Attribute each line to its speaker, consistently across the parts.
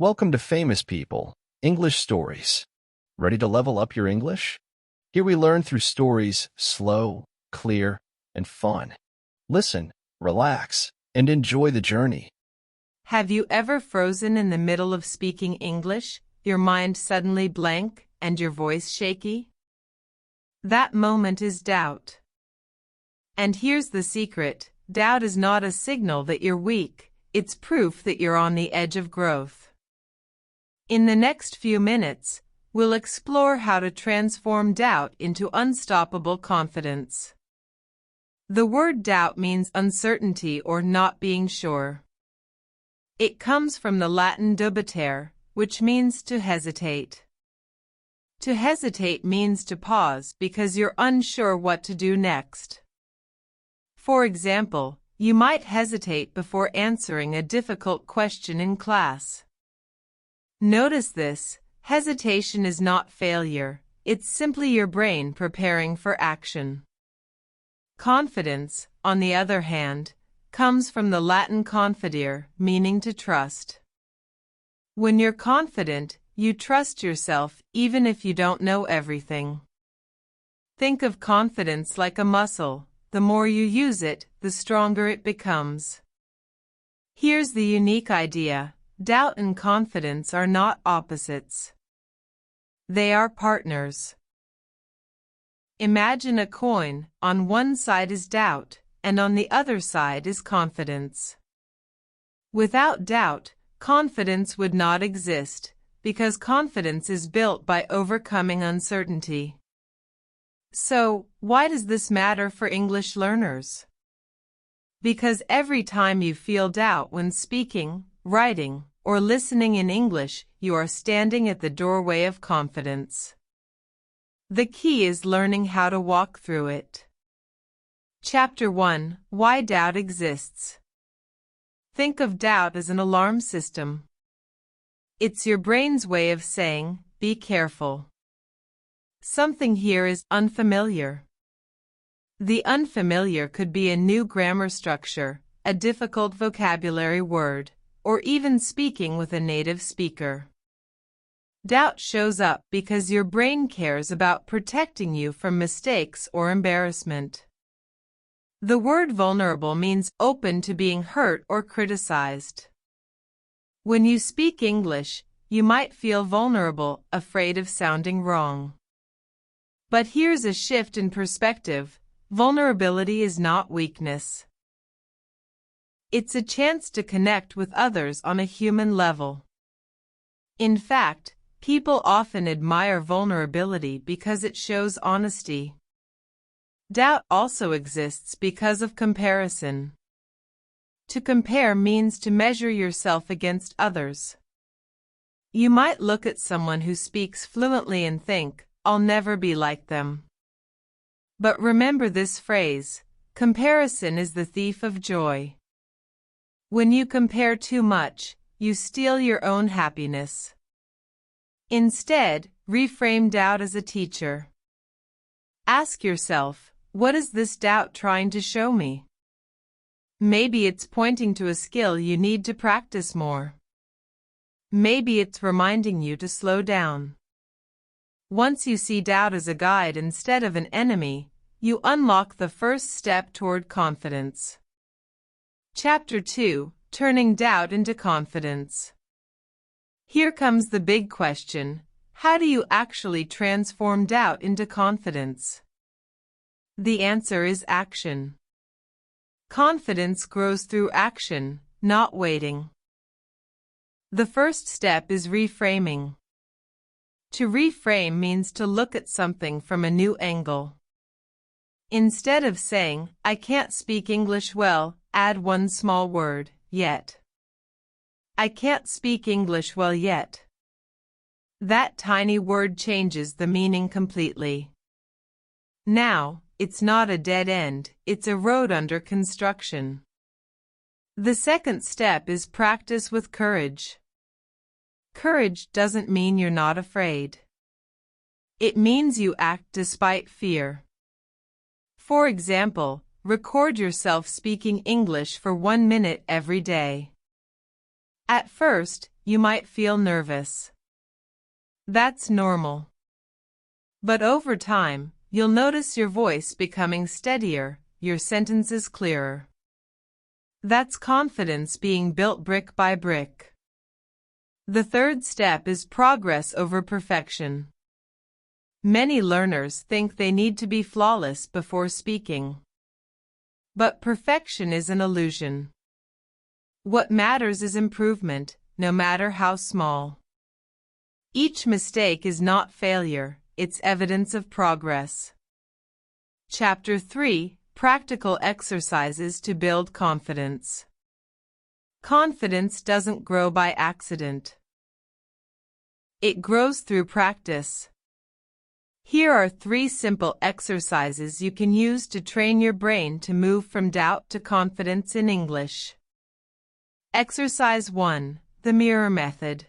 Speaker 1: Welcome to Famous People, English Stories. Ready to level up your English? Here we learn through stories slow, clear, and fun. Listen, relax, and enjoy the journey.
Speaker 2: Have you ever frozen in the middle of speaking English, your mind suddenly blank, and your voice shaky? That moment is doubt. And here's the secret: doubt is not a signal that you're weak, it's proof that you're on the edge of growth. In the next few minutes, we'll explore how to transform doubt into unstoppable confidence. The word doubt means uncertainty or not being sure. It comes from the Latin dubitare, which means to hesitate. To hesitate means to pause because you're unsure what to do next. For example, you might hesitate before answering a difficult question in class. Notice this: hesitation is not failure, it's simply your brain preparing for action. Confidence, on the other hand, comes from the Latin confidere, meaning to trust. When you're confident, you trust yourself even if you don't know everything. Think of confidence like a muscle. The more you use it, the stronger it becomes. Here's the unique idea: doubt and confidence are not opposites. They are partners. Imagine a coin. On one side is doubt, and on the other side is confidence. Without doubt, confidence would not exist, because confidence is built by overcoming uncertainty. So, why does this matter for English learners? Because every time you feel doubt when speaking, writing, or listening in English, you are standing at the doorway of confidence. The key is learning how to walk through it. Chapter 1: Why Doubt Exists. Think of doubt as an alarm system. It's your brain's way of saying, be careful. Something here is unfamiliar. The unfamiliar could be a new grammar structure, a difficult vocabulary word, or even speaking with a native speaker. Doubt shows up because your brain cares about protecting you from mistakes or embarrassment. The word vulnerable means open to being hurt or criticized. When you speak English, you might feel vulnerable, afraid of sounding wrong. But here's a shift in perspective: vulnerability is not weakness. It's a chance to connect with others on a human level. In fact, people often admire vulnerability because it shows honesty. Doubt also exists because of comparison. To compare means to measure yourself against others. You might look at someone who speaks fluently and think, I'll never be like them. But remember this phrase: comparison is the thief of joy. When you compare too much, you steal your own happiness. Instead, reframe doubt as a teacher. Ask yourself, what is this doubt trying to show me? Maybe it's pointing to a skill you need to practice more. Maybe it's reminding you to slow down. Once you see doubt as a guide instead of an enemy, you unlock the first step toward confidence. Chapter 2: Turning Doubt into Confidence. Here comes the big question: how do you actually transform doubt into confidence? The answer is action. Confidence grows through action, not waiting. The first step is reframing. To reframe means to look at something from a new angle. Instead of saying, I can't speak English well, add one small word, yet. I can't speak English well yet. That tiny word changes the meaning completely. Now, it's not a dead end, it's a road under construction. The second step is practice with courage. Courage doesn't mean you're not afraid. It means you act despite fear. For example, record yourself speaking English for 1 minute every day. At first, you might feel nervous. That's normal. But over time, you'll notice your voice becoming steadier, your sentences clearer. That's confidence being built brick by brick. The third step is progress over perfection. Many learners think they need to be flawless before speaking. But perfection is an illusion. What matters is improvement, no matter how small. Each mistake is not failure, it's evidence of progress. Chapter 3: Practical Exercises to Build Confidence. Confidence doesn't grow by accident. It grows through practice. Here are 3 simple exercises you can use to train your brain to move from doubt to confidence in English. Exercise 1: The Mirror Method.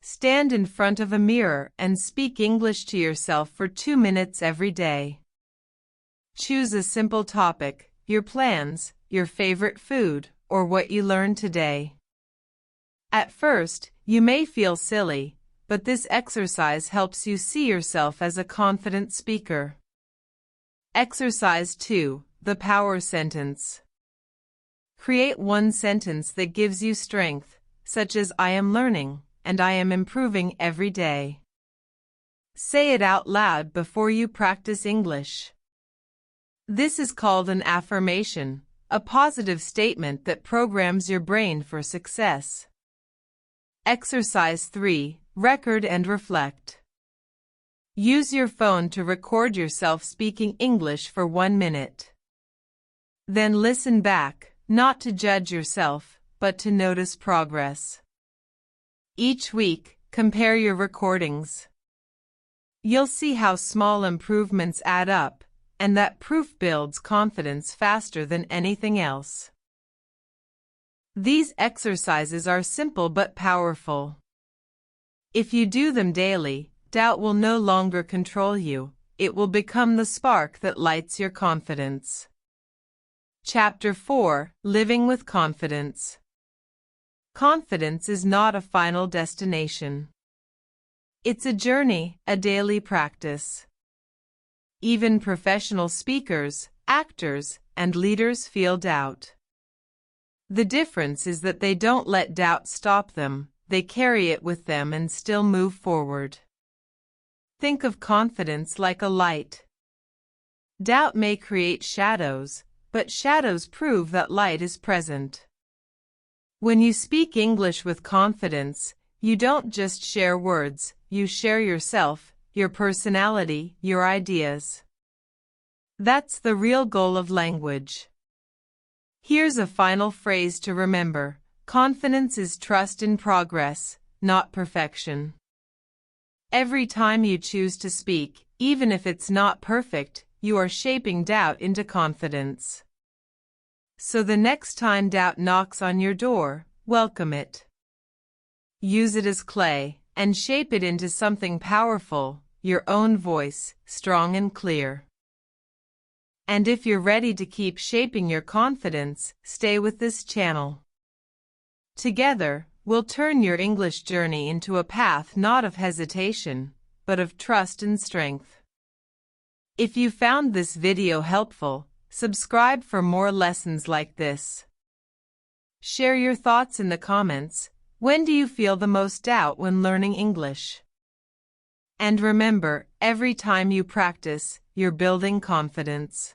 Speaker 2: Stand in front of a mirror and speak English to yourself for 2 minutes every day. Choose a simple topic, your plans, your favorite food, or what you learned today. At first, you may feel silly, but this exercise helps you see yourself as a confident speaker. Exercise 2: The Power Sentence. Create one sentence that gives you strength, such as I am learning, and I am improving every day. Say it out loud before you practice English. This is called an affirmation, a positive statement that programs your brain for success. Exercise 3: Record and Reflect. Use your phone to record yourself speaking English for 1 minute. Then listen back, not to judge yourself, but to notice progress. Each week, compare your recordings. You'll see how small improvements add up, and that proof builds confidence faster than anything else. These exercises are simple but powerful. If you do them daily, doubt will no longer control you, it will become the spark that lights your confidence. Chapter 4: Living with Confidence. Confidence is not a final destination. It's a journey, a daily practice. Even professional speakers, actors, and leaders feel doubt. The difference is that they don't let doubt stop them, they carry it with them and still move forward. Think of confidence like a light. Doubt may create shadows, but shadows prove that light is present. When you speak English with confidence, you don't just share words, you share yourself, your personality, your ideas. That's the real goal of language. Here's a final phrase to remember: confidence is trust in progress, not perfection. Every time you choose to speak, even if it's not perfect, you are shaping doubt into confidence. So the next time doubt knocks on your door, welcome it. Use it as clay, and shape it into something powerful, your own voice, strong and clear. And if you're ready to keep shaping your confidence, stay with this channel. Together, we'll turn your English journey into a path not of hesitation, but of trust and strength. If you found this video helpful, subscribe for more lessons like this. Share your thoughts in the comments. When do you feel the most doubt when learning English? And remember, every time you practice, you're building confidence.